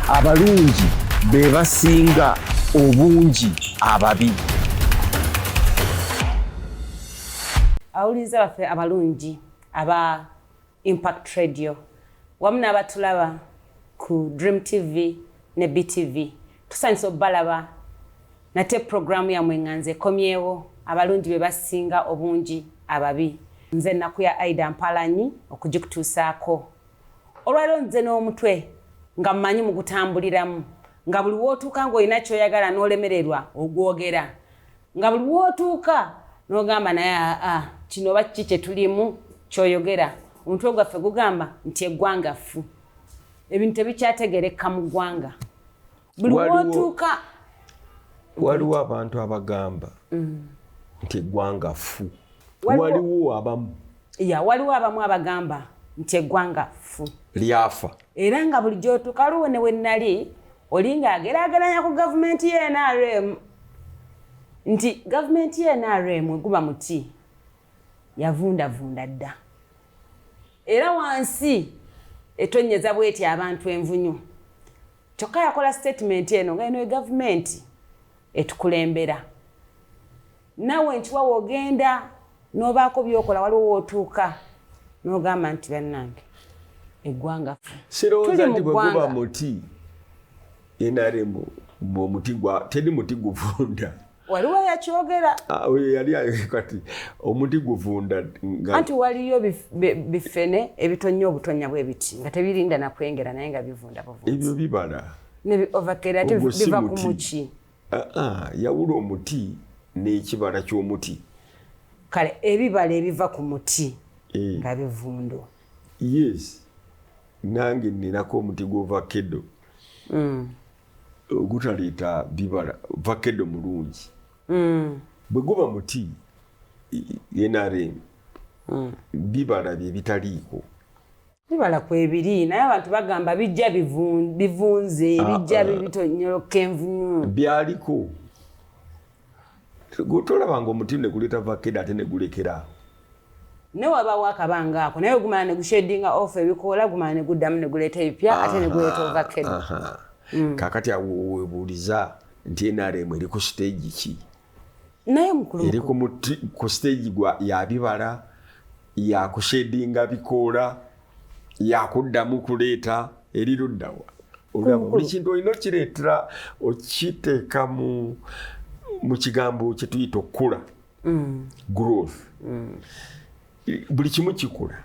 abalungi be basinga obungi ababi. Awuliza baffe abalungi aba Impact Radio wamu n'abatulaba ku Dream TV ne BTV tusanyusa obbalaba nate programu ya mwenganze komyewo abalungi be basinga obungi ababi. Nze nakuya Aida Mpalanyi okugikutuusaako. Olwaliro nze n'omutwe nga mmanyi mu gutambuliramu nga buli wootuuka ng'olina ky'oyagala n'olemererwa ogwogera nga buli wootuuka n'ogamba naye kino oba kiki kye tulimu ky'oyogera omutwe gwaffe gugamba nti eggwanga ffu. Ebintu tebikyategereka mu ggwanga. Buli wootuuka waliwo abantu abagamba nti eggwanga ffu. Waliwo abamu abagamba nti eggwanga ffu lyafa era nga buli gy'otuuka waliwo ne we nnali oli ng'ageraageranya ku gavumenti ye NRM nti gavumenti ye NRM eguba muti yavundavunda dda era wansi etonyeza bweti abantu envunyu kyokka yakola statement eno nga eno gavumenti etukulembera nawe nti wawe ogenda n'obaako byokola waliwo wootuuka n'ogamba nti bannange eggwanga sirowooza nti bwe guba muti NRM omuti teri muti guvunda waliwo yakyogera yali kati omuti guvunda anti waliyo bifene ebitonnya obutonnya bw'ebiti nga tebirinda nakwengera naye nga bivunda buvunda ebyo bibala ovakera ate biva ku muki yawula omuti n'ekibala ky'omuti kale ebibala ebiva ku muti nga bivundo. Yes, nange ninako omuti gw'ovakkedo ogutaleeta bibala vakkedo mulungi bwe guba muti NRM bibala bye bitaliiko bibala kwebiri naye abantu bagamba bijja bivunze bijja bitonyoloka envunyu byaliko gutolabanga omuti ne guleeta vakkedo ate ne gulekera ne wabawo akabanga ako naye gumala ne gushedinga off ebikoola gumala ne guddamu ne guleeta ebipya ate ne guleeta ovakkedo. Kakati awo webuuliza nti NRM eri ku stage ki? Naye mukulu eri ku stage ya bibala ya kushedinga bikoola ya kuddamu kuleeta eri luddawa buli kintu olina okireetera okiteeka mu kigambo kye tuyita okukula growth buli kimu kikula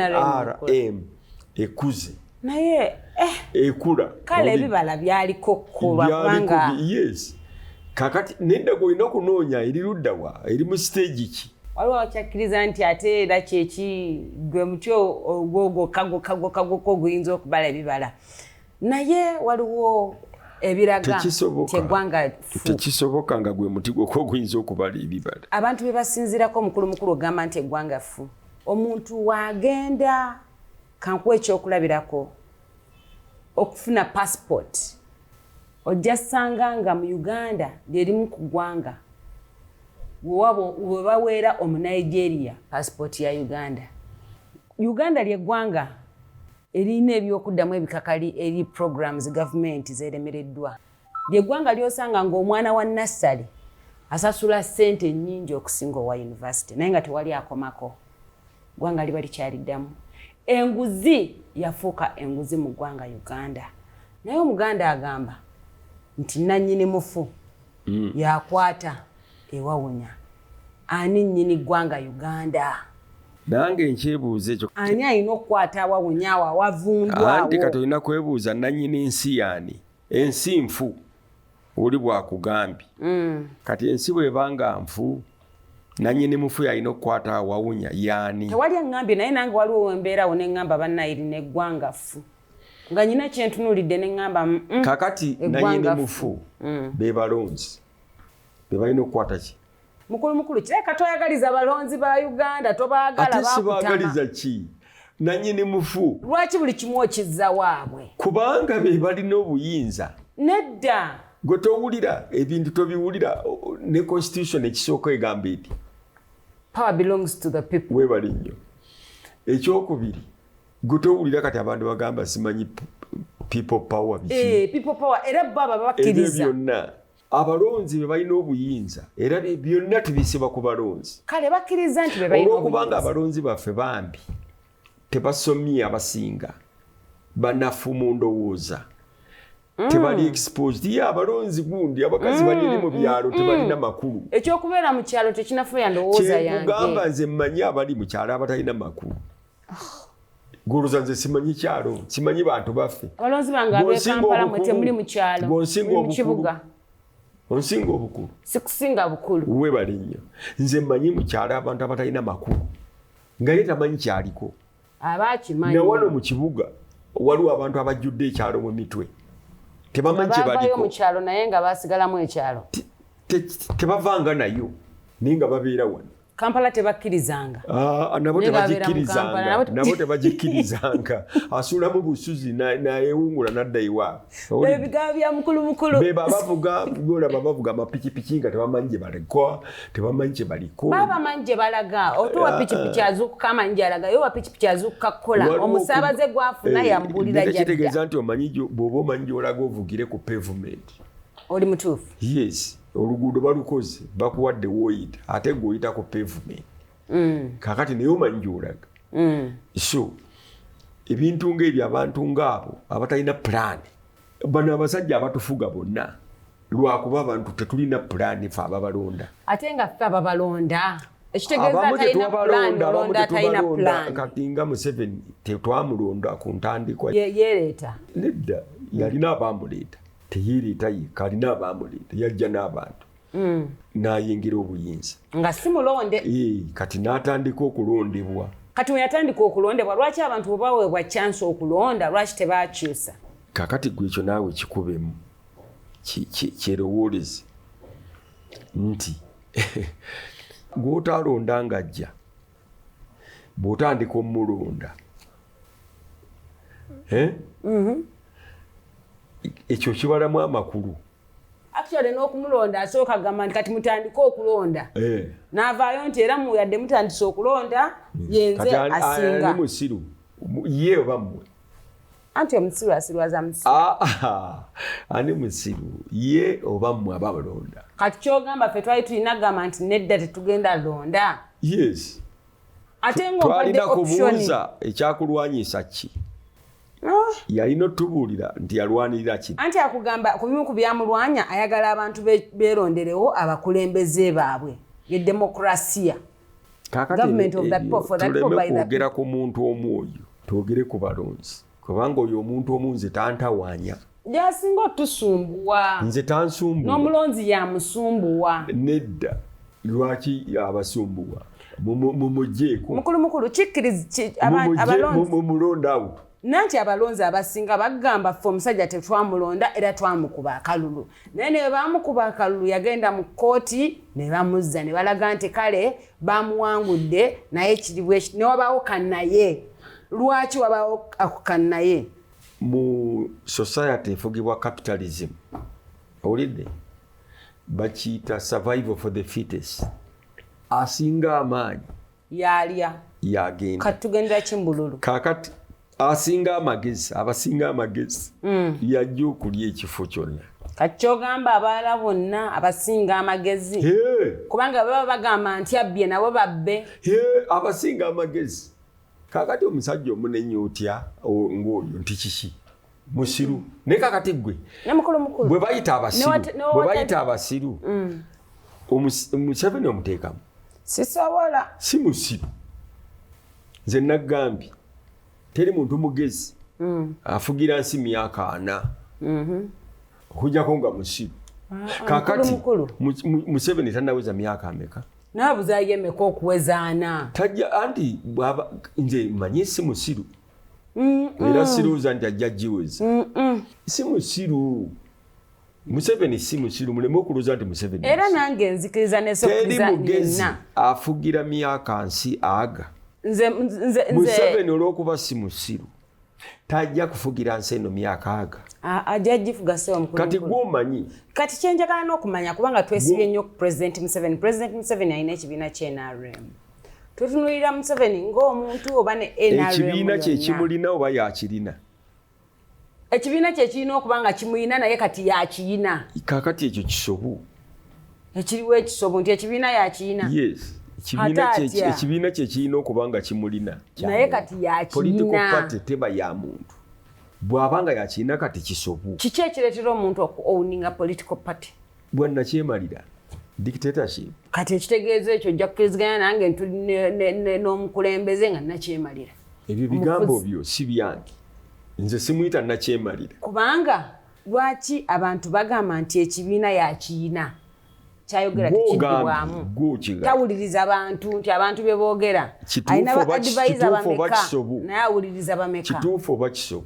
NRM ekuze naye ekula kale ebibala byaliko kukulwa kubanga yes kakati nenda golina okunoonya eri luddawa eri mu stage ki waliwo akyakkiriza nti ate era kyeki gwe muti ogwo kago guyinza okubala ebibala naye waliwo ebiraga teggwanga tekisoboka nga gwe muti gwokwo guyinza okubala ebibala. Abantu be basinzirako omukulu ogamba nti eggwanga ffu omuntu wagenda kankuwa ekyokulabirako okufuna passport ojja ssanga nga mu Uganda lyerimu ku ggwanga we baweera omunigeria passport ya Uganda ly'eggwanga erina ebyokuddamu ebikakali eri programs gavumenti zeremereddwa ly'eggwanga lyosanga ng'omwana wa nassali asasula ssente nnyingi okusinga owa university naye nga tewali akomako ggwanga liba likyaliddamu. Enguzi yafuuka enguzi mu ggwanga Uganda naye omuganda agamba nti nannyini mufu yakwata ewawunya ani nnyini ggwanga Uganda nange nkyebuuza ekyo ani alina okukwata awawunya awo awavundwawo anti kati olina kwebuuza nannyini nsi yaani ensi nfu oli bwakugambye kati ensi bwebanga nfu nannyini mufu yalina okukwata awawunya yaani tewali aŋŋambye naye nange waliwo wembeerawo ne ŋŋamba bannayiri n'eggwanga ffu nga nyina kyentunuulidde ne ŋŋamba kakati nannyini mufu be balonzi be balina okukwata ki mukulu kireka toyagaliza balonzi ba Uganda tobaagala ate sibaagaliza ki nannyini mufu lwaki buli kimu okizza waabwe kubanga be balina obuyinza nedda gwe towulira ebintu tobiwulira ne constitution ekisooka egamba eti power belongs to the people webali nnyo ekyokubiri gutowulira kati abantu bagamba simanyi people power people power era baba bakkiriza byonna abalonzi be balina obuyinza era byonna tubisiba ku balonzi kale bakkiriza nti be balina olwokubanga abalonzi baffe bambi tebasomye abasinga banafu mu ndowooza tebali exposed ye abalonzi gundi abakazi banene mu byalo tebalina makulu ekyokubeera mu kyalo tekinafuya ndowooza yange kugamba nze mmanyi abali mu kyalo abatalina makulu guluza nze simanyi kyalo simanyi bantu baffe abalonzi bange ab'Ekampala mwe temuli mu kyalo mu kibuga onsinga obukulu sikusinga bukulu webale nnyo nze mmanyi mu kyalo abantu abatalina makulu nga ye tamanyi kyaliko abakimanyi nawano mu kibuga waliwo abantu abajjudde ekyalo mu mitwe tebamanyi kye baliko mu kyalo naye nga basigalamu ekyalo tebavanga nayo naye nga babeera wano Kampala tebakkirizanga nabo tebagikkirizanga asuula mu busuzi nayewungula nadda iwaabwe ebigambo bya mukulu beba bavuga amapikipiki nga tebamanyi gye balekwa tebamanyi kye baliko babamanyi gye balaga otuwa pikipiki azuukuka amanyi gye alaga yo wa pikipiki azuukuka kukola omusaabaze gwafuna yambulira jjadda kitegeeza nti bw'oba omanyi gy'olaga ovugire ku pavement oli mutuufu yes oluguudo balukoze bakuwadde woyita ate gweoyita ku pavement kakati naye omanyi gy'olaga so ebintu ng'ebyo abantu ng'abo abatalina pulaani bano abasajja abatufuga bonna lwakuba abantu tetulina pulaani fe ababalonda ate nga ffe ababalonda ekitegeeza atalina pulaani olonda atalina pulaani kati nga Museveni tetwamulonda ku ntandikwa yeereeta nedda yalina abamuleeta teyeereeta yekka alina abamuleeta yajja n'abantu n'ayingira obuyinza nga si mulonde kati n'atandika okulondebwa kati we yatandika okulondebwa lwaki abantu bwe baweebwa chance okulonda lwaki tebaakyusa kakati gwe ekyo naawe kikubemu kyerowooleze nti gw'otalonda ng'ajja bw'otandika omulonda ekyo kibalamu amakulu actually n'okumulonda asooka gamba nti kati mutandike okulonda n'avaayo nti era yadde mutandise okulonda yenze asinga ani musiru ye oba mmwe anti omusiru asirwaza musiru ani musiru ye oba mmwe ababalonda kati kyogamba ffe twali tulina gamba nti nedda tetugenda londa yes ate ng'ompadde optioni kubuuza ekyakulwanyisa ki yalina otubuulira nti yalwanirira ki anti akugamba ku bimu ku byamulwanya ayagala abantu beeronderewo abakulembeze baabwe yedemokrasiya tuleme kwogera ku muntu omu oyo twogere ku balonzi kubanga oyo omuntu omu nze tantawaanya gyasinga otusumbuwa nze tansumbuwa n'omulonzi yamusumbuwa nedda lwaki abasumbuwa mumugjeeko mukulu kikkiriza mumulondawo nanti abalonzi abasinga bagamba ffe omusajja tetwamulonda era twamukuba akalulu naye ne bamukuba akalulu yagenda mu kkooti ne bamuzza ne balaga nti kale bamuwangudde naye kiribwe ne wabaawo kannaye lwaki wabaawo kannaye mu society efugibwa capitalism owulidde bakiyita survival for the fittest asinga amaanyi yalya yagenda kati tugendera kimbululu kakati asinga amagezi abasinga amagezi yajja okulya ekifo kyonna kati kyogamba abalala bonna abasinga amagezi kubanga baba bagamba nti abbye nabo babbe abasinga amagezi kakati omusajja omunenya otya ng'oyo nti kiki musiru naye kakati gwe bwe bayita abasiru Museveni omuteekamu sisobola si musiru nze naggambye teri muntu mugezi afugira nsi myaka 4 okujjako nga musiru kakati Museveni tannaweza myaka ameka naabuzayo emeka okuweza 4 tajja anti nze manye si musiru era siruuza nti ajja giweza si musiru Museveni si musiru muleme okulooza nti Museveni era nange nzikiriza nesokiriza yenna afugira myaka nsi aga Museveni olw'okuba si musiru tajja kufugira nsi eno myaka aga ajja gifuga sewa mukulu kati gw'omanyi kati kyenjagala n'okumanya kubanga twesibye nnyo ku President Museveni alina ekibiina kye NRM tutunulira Museveni ng'omuntu oba ne NRM ekibiina kye kimulina oba yakirina ekibiina kye kirina okuba nga kimulina naye kati yakiyina kakati ekyo kisobu ekiriwo ekisobo nti ekibiina yakiyina yes ekibiina kye kirina okuba nga kimulina naye kati political yakiyina party teba ya muntu bw'aba nga yakirina kati kisobu kiki ekireetera omuntu okuowninga political party bwannakyemalira dictatorship kati ekitegeeza ekyo ojja kukkiriziganya nange ntuli n'omukulembeze nga nakyemalira ebyo bigambo byo si byange nze simuyita nakyemalira kubanga lwaki abantu bagamba nti ekibiina yakiyina kyayogera tekiddibwamu tawuliriza abantu nti abantu bye boogera alina ba-advisor bameka naye awuliriza bameka kituufu oba kisobo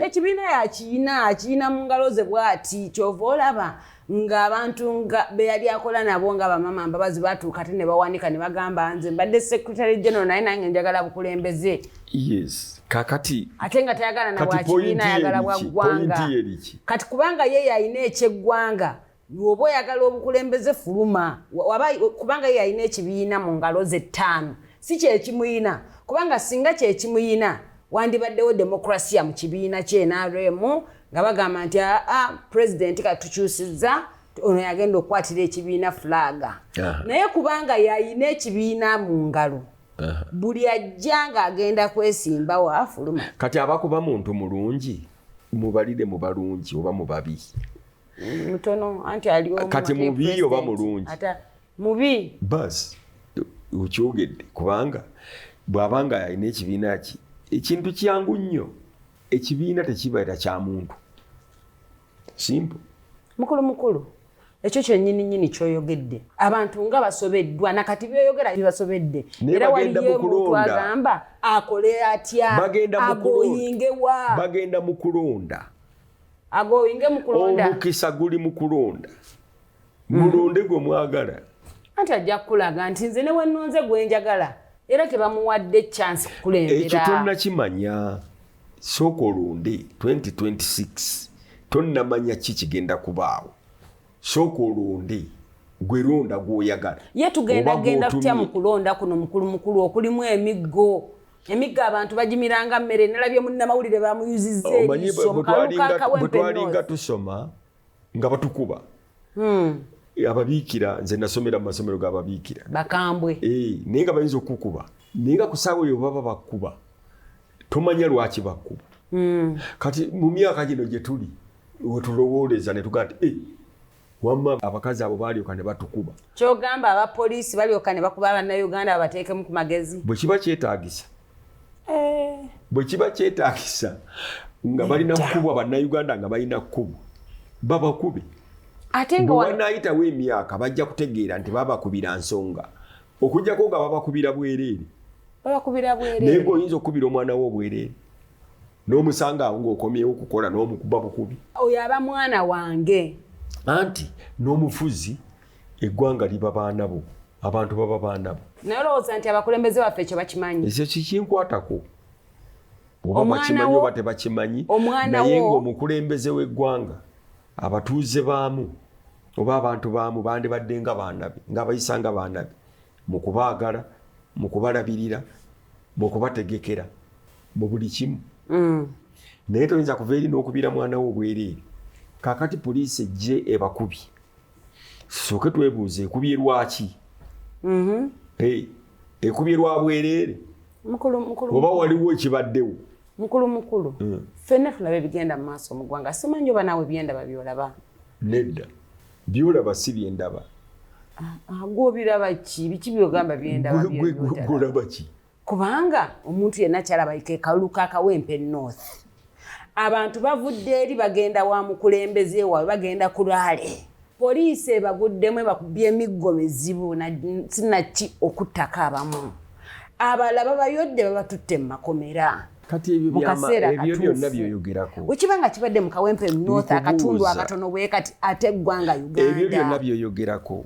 ekibiina yakiyina akiyina mu ngalo ze bw'ati kyova olaba ng'abantu nga be yali akola nabo nga bamama Mbabazi batuuka ate ne bawanika ne bagamba nze mbadde secretary general naye nange njagala bukulembeze yes kakati ate nga tayagala na bwakibiina ayagala bwa ggwanga kati kubanga ye yalina ekyeggwanga oba oyagala obukulembeze fuluma kubanga ye yalina ekibiina mu ngalo ze 5 si kyekimuyina kubanga singa kyekimuyina wandibaddewo demokrasiya mu kibiina kye NRM nga bagamba nti president katukyusizza ono yagenda okwatira ekibiina flaga naye kubanga yalina ekibiina mu ngalo buli ajja ng'agenda kwesimba waafuluma kati abakuba muntu mulungi mubalire mu balungi oba mu babi mutono anti aliwo kati mubi oba mulungi ata mubi bas ukyogedde kubanga bw'abanga yalina ekibiina ki ekintu kyangu nnyo ekibiina tekibaira kya muntu simple mukulu ekyo kyennyini kyoyogedde abantu nga basobeddwa nakati byoyogera bibasobedde era waliyo omuntu agamba akole atya agoyingewa bagenda mu kulonda agoyinge mu kulonda omukisa guli mu kulonda mulonde gwe mwagala anti ajja kukulaga nti nze ne wennonze gwe njagala era tebamuwadde chance kukulembera ekyo tonnakimanya sooka olonde 2026 tonnamanya ki kigenda kubaawo sooka olonde gwe londa gw'oyagala ye tugenda tutya mu kulonda kuno mukulu okulimu emiggo abantu bagimiranga mmere nalabye munnamawulire bamuyuzizza eriiso bwe twalinga tusoma nga batukuba ababiikira nze nasomera mu masomero g'ababiikira bakambwe naye nga bayinza okukuba naye nga ku ssaawa eyo baba bakkuba tomanya lwaki bakkuba kati mu myaka gino gye tuli wetulowooleza ne tugaa nti wamma abakazi abo balyoka ne batukuba kyogamba abapoliisi balyoka ne bakuba abannayuganda babateekemu ku magezi bwe kiba kyetaagisa bwe kiba kyetaagisa nga balina kkubwa bannayuganda nga balina kkubwa babakube ate nga wanaayitawo emyaka bajja kutegeera nti babakubira nsonga okujjako nga babakubira bwereere naye ng'oyinza okukubira omwana wo obwereere n'omusanga awo ng'okomyewo okukola n'omukuba bukubi oyo aba mwana wange anti n'omufuzi eggwanga liba baana bo abantu baba baana bo naye olowooza nti abakulembeze baffe ekyo bakimanyi ekyo kikinkwatako oba bakimanyi oba tebakimanyi naye ng'omukulembeze w'eggwanga abatuuze baamu oba abantu baamu bandibadde nga baana be ng'abayisa nga baana be mu kubaagala mu kubalabirira mu kubategekera mu buli kimu naye toyinza kuva eri n'okubira mwana wo obwereere kaakati poliisi ejje ebakubye sooke twebuuze ekubye lwaki ekubye lwa bwereere oba waliwo ekibaddewo mukulu ffenna tulaba ebigenda mu maaso mu ggwanga simanyi oba naawe byendaba byolaba nedda byolaba si byendaba gwobiraba ki biki byogamba byendaba golaba ki kubanga omuntu yenna kyalaba ke kalulu kakawempe north abantu bavudde eri bagenda wa mukulembeze waabwe bagenda ku lwale poliisi ebaguddemu ebakubye emiggo mizibu sinaki okuttako abamu abalala babayodde babatutte mu makomera kati ebyo byonna byoyogerako wekibanga kibadde mu kawempe north akatundu akatono bwe kati ate eggwanga uganda ebyo byonna byoyogerako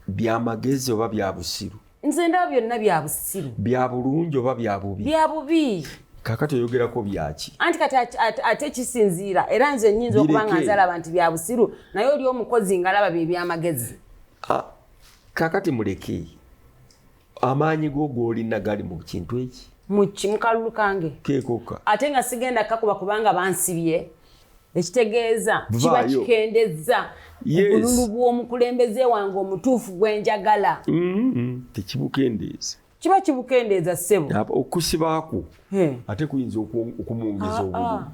bya magezi oba bya busiru nze ndaba byonna bya busiru bya bulungi oba bya bubi bya bubi kakati oyogerako byaki anti kati ate kisinziira era nze nnyinza okuba nga nzalaba nti bya busiru naye oli omukozi ngalaba bye byamagezi kakati muleke amaanyi go golina gali mu kintu eki mu kalulu kange kekoka ate nga sigenda kakuba kubanga bansibye ekitegeeza kiba kikendeza obululu bw'omukulembeze wange omutuufu gwenjagala tekibukendeeza kiba kibukendeeza ssebo okusibaako ate kuyinza okumwongeza obululu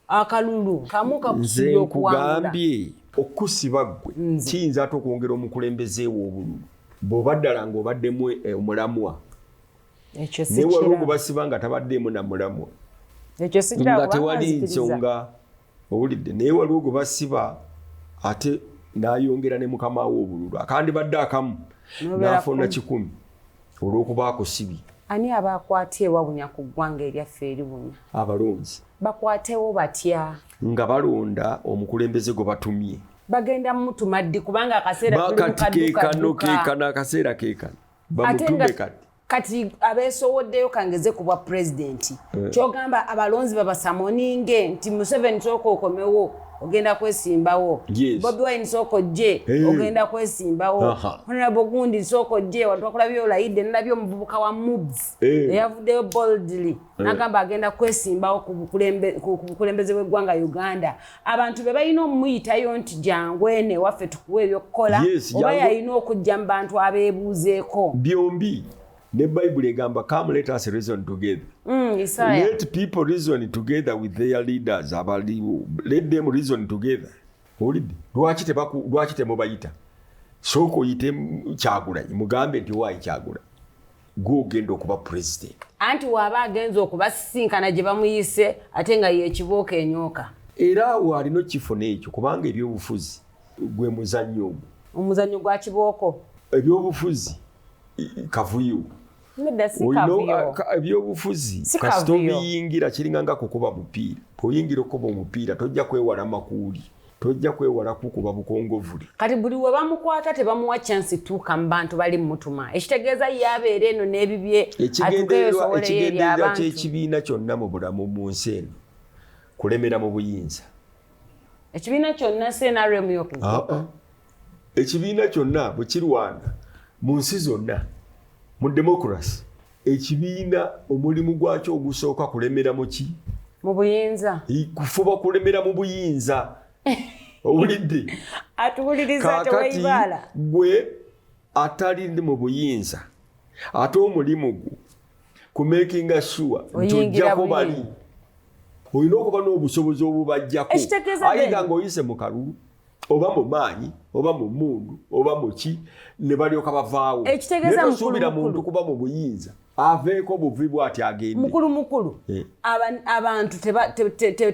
akalulu kamu kakusibye okuwangula nkugambye okusiba gwe kiyinza ate okwongera omukulembeze wo obululu bw'oba ddala ng'obaddemu omulamwa naye waliwo gwe basiba nga tabaddemu na mulamwa nga tewali nsonga owulidde naye waliwo gwe basiba ate n'ayongera ne mukama we obululu akandibadde akamu n'afuna 100 olw'okuba akusibye. Ani abakwatye wabunya ku ggwanga eryaffe eri bunya? Abalonzi bakwatewo batya nga balonda omukulembeze gwe batumye bagenda mutuma ddi kubanga akaseera keekano akaseera keekano bamutume kati abeesowoddeyo kangeze ku bwa pulezidenti kyogamba abalonzi babasamoninge nti Museveni sooka okomewo ogenda kwesimbawo Bobi Wine sooka ojje ogenda kwesimbawo Honorable Gundi sooka ojje watwakulabye olayidde nalabye omuvubuka wa Moves eyavuddeyo boldly n'agamba agenda kwesimbawo ku bukulembeze bw'eggwanga Uganda abantu be balina omuyitayo nti jangwene waffe tukuwe ebyokukola oba yalina okujja mu bantu abeebuuzeeko byombi. The Bible egamba, come let us reason together. Let people reason together with their leaders. Let them reason together. Lwaki temubayita? Sooka oyite Kyagulanyi mugambe nti waayi Kyagulanyi gw'ogenda okuba president. Anti waaba agenza okubasisinkana gye bamuyise ate nga y'ekibooka enyooka. Era awo alina kifo n'ekyo kubanga ebyobufuzi gwe muzannyo ogwo. Omuzannyo gwa kibooko. Ebyobufuzi kavuyo. Ebyobufuzi kasita obiyingira kiringanga kukuba mupiira. Bw'oyingira okuba omupiira tojja kwewala makuuli, tojja kwewala kukuba bukongovuli. Kati buli we bamukwata tebamuwa chance tuuka mu bantu bali mutuma. Ekitegeeza yabeera eno n'ebibye ekigendererwa ky'ekibiina kyonna mu bulamu mu nsi eno kulemera mu buyinza. Ekibiina kyonna NRM y'okugoba. Ekibiina kyonna bwe kirwana mu nsi zonna mu democracy ekibiina omulimu gwakyo ogusooka kulemera mu ki? Mu buyinza. Kufuba kulemera mu buyinza. Owulidde? Atuwuliriza teweebaala. Gwe atali mu buyinza ate omulimu gwo ku making sure nti ojjako bali. Olina okuba n'obusobozi obubajjako. Ayiga ng'oyise mu kalulu oba mu maanyi oba mu mmundu oba mu ki ne balyoka bavaawo. Ekitegeeza musuubira muntu kuba mu buyinza aveeko buvi bw'ati agende. Mukulu. Abantu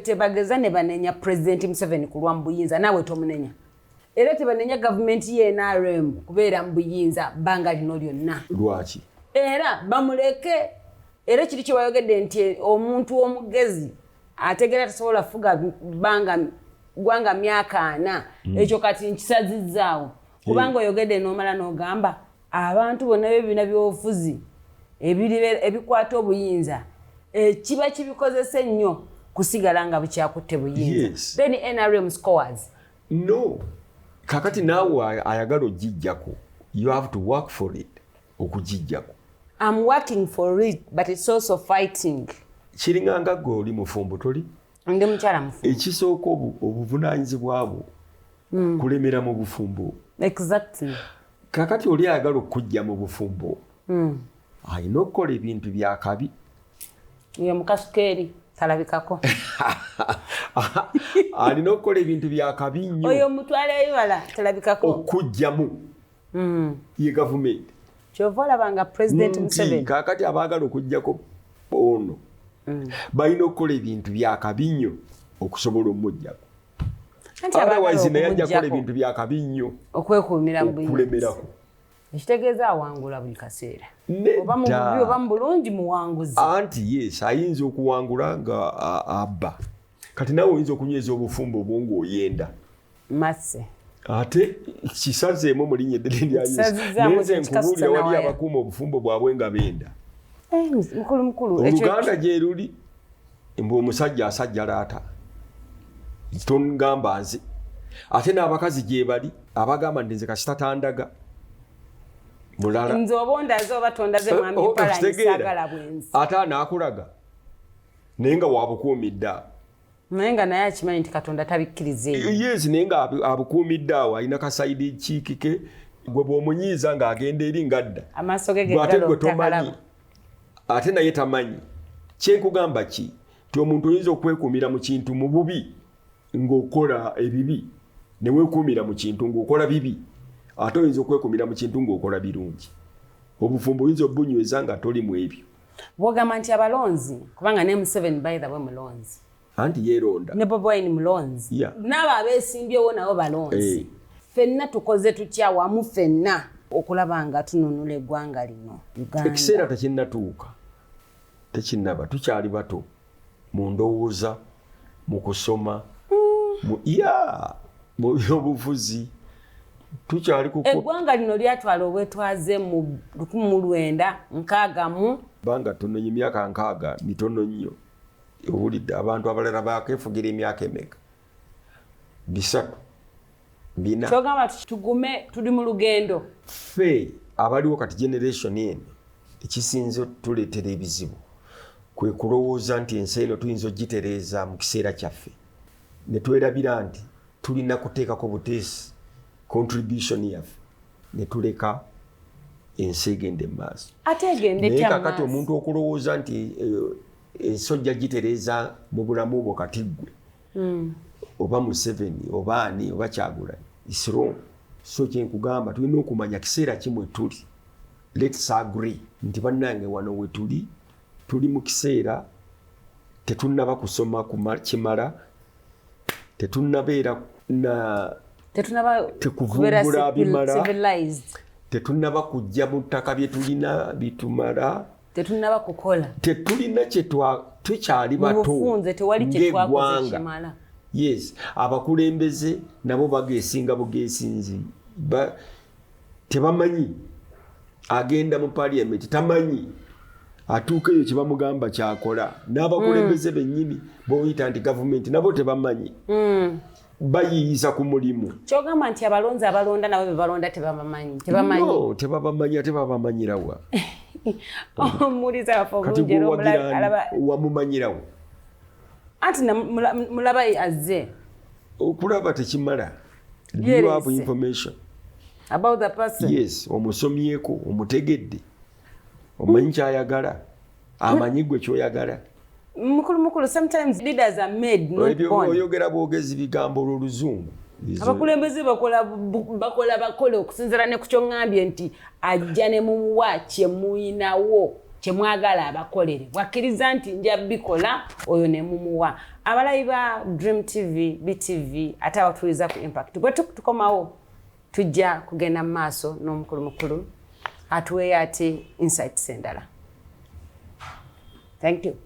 tebageza ne banenya President Museveni kulwa mu buyinza naawe tomunenya. Era tebanenya gavumenti ye NRM kubeera mu buyinza bbanga lino lyonna. Lwaki? Era bamuleke. Era kiri kye bayogedde nti omuntu omugezi ategeera tasobola fuga gwanga myaka 4 ekyo kati nkisazizzaawo kubanga oyogedde n'omala n'ogamba abantu bonna b'ebibiina by'obufuzi ebikwata obuyinza kiba kibikozesa ennyo kusigala nga bukyakutte buyinza. Then NRM scores. No. Kakati naawe ayagala ogijjako. You have to work for it. Okugijjako. I'm working for it, but it's also fighting. Kiringanga gwe oli mufumbo toli? Ndi mukyala mufumbo. Ekisooka obuvunaanyizibwa bwo kulemera mu bufumbo. Exactly. Kakati oli ayagala okujja mu bufumbo. Alina okukola ebintu bya kabi. Ye mukasukeeri talabikako. Alina okukola ebintu bya kabi nnyo. Oyo mutwala ebibala talabikako. Okujjamu. Ye gavumenti. Kyova olabanga President Museveni. Kakati abaagala okujjako ono. Balina okukola ebintu bya kabi nnyo okusobola omujjako. Otherwise naye ajja kukola ebintu bya kabi nnyo okwekuumira mu buyinza. Okulemerako. Ekitegeeza awangula buli kaseera. Oba mu bubi oba mu bulungi muwanguzi. Anti yes, ayinza okuwangula nga abba. Kati nawe oyinza okunyweza obufumbo obwo ng'oyenda. Masse. Ate kisazeemu mu linnya eddene lya Yesu. Nenze nkubuulira wali abakuuma obufumbo bwabwe nga benda. Mukulu. Oluganda gye luli mbu omusajja asajja laata. Tongamba nze. Ate n'abakazi gye bali abagamba nti nze kasita tandaga. mulala nze obondaze oba tondaze mwami mpala nsagala bwenzi ate anaakulaga naye nga wabukuumidde awo naye nga naye akimanyi nti katonda tabikkiriza eyo yes naye nga abukuumidde awo alina kasaidi kiikike gwe bw'omunyiiza ng'agenda eri ngadda amaaso ge ate geggalo gwe tomanyi takalaba ate naye tamanyi kyenkugamba ki ti omuntu oyinza okwekuumira mu kintu mu bubi ng'okola ebibi ne weekuumira mu kintu ng'okola bibi ate oyinza okwekuumira mu kintu ng'okola birungi obufumbo oyinza obunyweza nga toli mu ebyo bwogamba nti abalonzi kubanga ne Museveni by the way mulonzi anti yeeronda ne Bobi Wine mulonzi Yeah. n'abo abeesimbyewo nabo balonzi ffenna tukoze tutya wamu ffenna okulaba nga tununula eggwanga lino Uganda ekiseera tekinnatuuka tekinnaba tukyali bato mu ndowooza mu kusoma mu byobufuzi tukyali eggwanga lino lyatwala obwetwaze mu 1960 banga tononye emyaka 6 mitono nnyo owulidde abantu abalala bakeefugira emyaka emeka 3 4 kyogamba tugume tuli mu lugendo ffe abaliwo kati generation eno ekisinze tuleetera ebizibu kwe kulowooza nti ensi eno tuyinza ogitereeza mu kiseera kyaffe ne twerabira nti tulina kuteekako buteesi contribution yaffe ne tuleka ensi egende mu maaso ate egende naye tya kakati omuntu okulowooza nti ensi ojja gitereeza mu bulamu bwo kati ggwe oba Museveni oba ani oba Kyagulanyi is wrong. So kyenkugamba tulina okumanya kiseera kimwe tuli let's agree nti bannange wano we tuli mu kiseera tetunnaba kusoma kimala tetunnabeera na tekuvumbula bimala tetunnaba kujja mu ttaka bye tulina bitumala tetunnaba kukola tetulina tukyali bato ng'eggwanga. Yes, abakulembeze nabo bagesinga bugesinzi tebamanyi agenda mu parliament tamanyi atuuka eyo kyebamugamba kyakola n'abakulembeze bennyini boyita nti gavumenti nabo tebamanyi bayiyiza ku mulimu kyogamba nti abalonzi abalonda nabo bebalonda tebabamanyi no tebabamanya tebabamanyirawa omuliza wafe obulungi wamumanyirawo anti mulaba azze okulaba tekimala you have information about the person. Yes, omusomyeko omutegedde omanyi kyayagala amanyi gwe kyoyagala mukulu sometimes leaders are made not born. Oyogera bwogezi bigambo oluzungu abakulembeze bakola okusinzira ne ku kyoŋŋambye nti ajja ne mumuwa kyemuyinawo kyemwagala abakolere bwakkiriza nti nja bikola oyo ne mumuwa abalayi ba Dream TV BTV ate abatuliza ku Impact bwe tukomawo tujja kugenda mu maaso n'omukulu atuweeyo ate insights endala. Thank you.